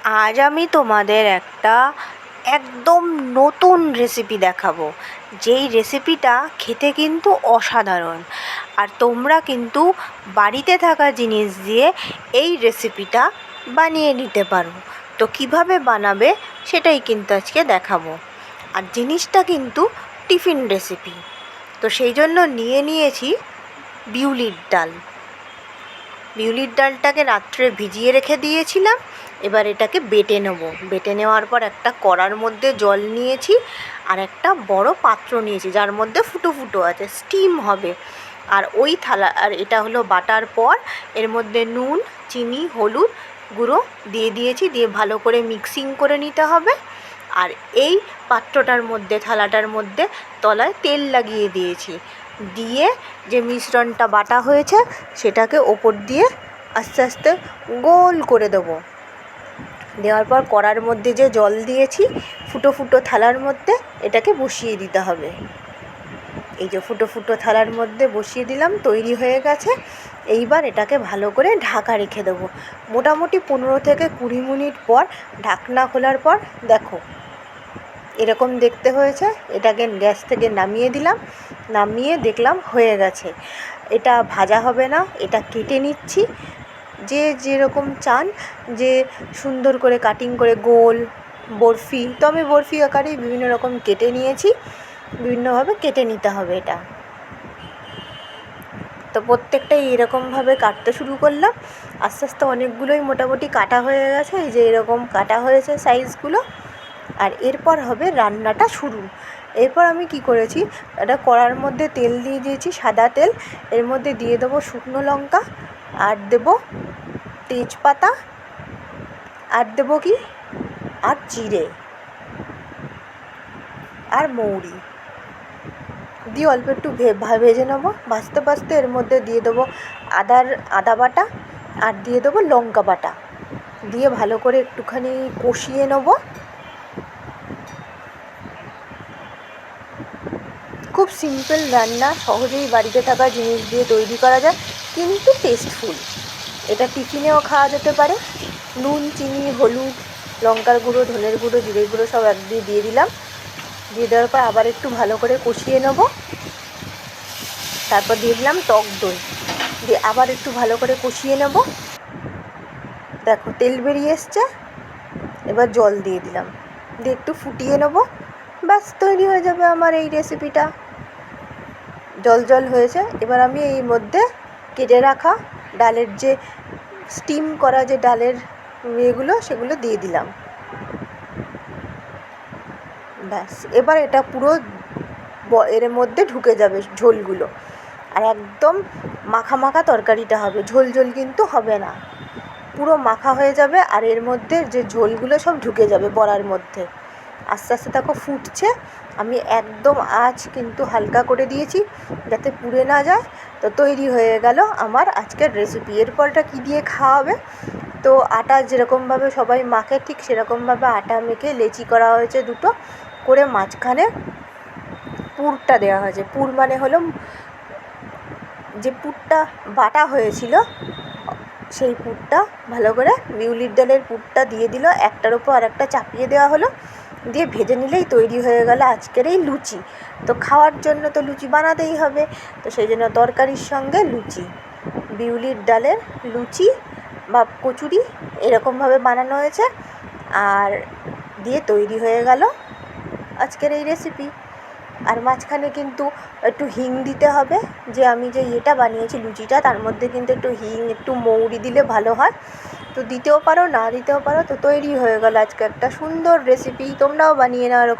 আজ আমি তোমাদের একটা একদম নতুন রেসিপি দেখাবো, যেই রেসিপিটা খেতে কিন্তু অসাধারণ। আর তোমরা কিন্তু বাড়িতে থাকা জিনিস দিয়ে এই রেসিপিটা বানিয়ে নিতে পারো। তো কিভাবে বানাবে সেটাই কিন্তু আজকে দেখাবো। আর জিনিসটা কিন্তু টিফিন রেসিপি। তো সেই জন্য নিয়েছি বিউলির ডাল। বিউলির ডালটাকে রাত্রে ভিজিয়ে রেখে দিয়েছিলাম। এবার এটাকে বেটে নেব। বেটে নেওয়ার পর একটা কড়ার মধ্যে জল নিয়েছি, আর একটা বড় পাত্র নিয়েছি যার মধ্যে ফুটো ফুটো আছে, স্টিম হবে। আর ওই থালা, আর এটা হলো বাটার পর এর মধ্যে নুন, চিনি, হলুদ গুঁড়ো দিয়ে দিয়েছি, দিয়ে ভালো করে মিক্সিং করে নিতে হবে। আর এই পাত্রটার মধ্যে, থালাটার মধ্যে তলায় তেল লাগিয়ে দিয়েছি, দিয়ে যে মিশ্রণটা বাটা হয়েছে সেটাকে ওপর দিয়ে আস্তে আস্তে গোল করে দেবো। দেওয়ার পর কড়ার মধ্যে যে জল দিয়েছি ফুটো ফুটো থালার মধ্যে এটাকে বসিয়ে দিতে হবে। এই যে ফুটো ফুটো থালার মধ্যে বসিয়ে দিলাম, তৈরি হয়ে গেছে। এইবার এটাকে ভালো করে ঢাকা রেখে দেবো। মোটামুটি 15 থেকে 20 মিনিট পর ঢাকনা খোলার পর দেখো এরকম দেখতে হয়েছে। এটাকে গ্যাস থেকে নামিয়ে দিলাম, নামিয়ে দেখলাম হয়ে গেছে। এটা ভাজা হবে না, এটা কেটে নিচ্ছি। যে যেরকম চান, যে সুন্দর করে কাটিং করে গোল বরফি, তো আমি বরফি আকারেই বিভিন্ন রকম কেটে নিয়েছি। বিভিন্নভাবে কেটে নিতে হবে এটা। তো প্রত্যেকটাই এরকমভাবে কাটতে শুরু করলাম। আস্তে আস্তে অনেকগুলোই মোটামুটি কাটা হয়ে গেছে। এই যে এরকম কাটা হয়েছে সাইজগুলো। আর এরপর হবে রান্নাটা শুরু। এরপর আমি কি করেছি, একটা কড়ার মধ্যে তেল দিয়ে দিয়েছি, সাদা তেল। এর মধ্যে দিয়ে দেবো শুকনো লঙ্কা, আর দেবো তেজপাতা, আর দেবো কি, আর জিরে, আর মৌরি দিয়ে অল্প একটু ভেজে নেবো। ভাজতে ভাজতে এর মধ্যে দিয়ে দেবো আদা বাটা, আর দিয়ে দেবো লঙ্কা বাটা, দিয়ে ভালো করে একটুখানি কষিয়ে নেবো। খুব সিম্পল রান্না, সহজেই বাড়িতে থাকা জিনিস দিয়ে তৈরি করা যায়, কিন্তু টেস্টফুল। এটা টিফিনেও খাওয়া যেতে পারে। নুন, চিনি, হলুদ, লঙ্কার গুঁড়ো, ধনের গুঁড়ো, জিরের গুঁড়ো সব এক দিয়ে দিলাম। দিয়ে দেওয়ার পর আবার একটু ভালো করে কষিয়ে নেব। তারপর দিয়ে দিলাম টক দই, দিয়ে আবার একটু ভালো করে কষিয়ে নেব। দেখো তেল বেরিয়ে এসছে। এবার জল দিয়ে দিলাম, দিয়ে একটু ফুটিয়ে নেব। ব্যাস তৈরি হয়ে যাবে আমার এই রেসিপিটা। জল জল হয়েছে। এবার আমি এই মধ্যে কেটে রাখা ডালের যে স্টিম করা যে ডালের এগুলো, সেগুলো দিয়ে দিলাম। ব্যাস এবার এটা পুরো এর মধ্যে ঢুকে যাবে ঝোলগুলো। আর একদম মাখা মাখা তরকারিটা হবে, ঝোল ঝোল কিন্তু হবে না, পুরো মাখা হয়ে যাবে। আর এর মধ্যে যে ঝোলগুলো সব ঢুকে যাবে বড়ার মধ্যে। আস্তে আস্তে দেখো ফুটছে। আমি একদম আঁচ কিন্তু হালকা করে দিয়েছি যাতে পুড়ে না যায়। তো তৈরি হয়ে গেল আমার আজকের রেসিপি। এরপরটা কী দিয়ে খাওয়া হবে, তো আটা যেরকমভাবে সবাই মাখে ঠিক সেরকমভাবে আটা মেখে লেচি করা হয়েছে দুটো করে, মাঝখানে পুরটা দেওয়া হয়েছে। পুর মানে হলো যে পুরটা বাটা হয়েছিল, সেই পুরটা ভালো করে বিউলির ডালের পুরটা দিয়ে দিল, একটার ওপর আর একটা চাপিয়ে দেওয়া হলো, দিয়ে ভেজে নিলেই তৈরি হয়ে গেল আজকের এই লুচি। তো খাওয়ার জন্য তো লুচি বানাতেই হবে, তো সেই জন্য তরকারির সঙ্গে লুচি, বিউলির ডালের লুচি বা কচুরি এরকমভাবে বানানো হয়েছে। আর দিয়ে তৈরি হয়ে গেল আজকের এই রেসিপি। আর মাঝখানে কিন্তু একটু হিং দিতে হবে, যে আমি যে এটা বানিয়েছি লুচিটা, তার মধ্যে কিন্তু একটু হিং, একটু মৌরি দিলে ভালো হয়। তো দিতেও পারো, না দিতেও পারো। তো তৈরি হয়ে গেল আজকে একটা সুন্দর রেসিপি। তোমরাও বানিয়ে নাও এরকম।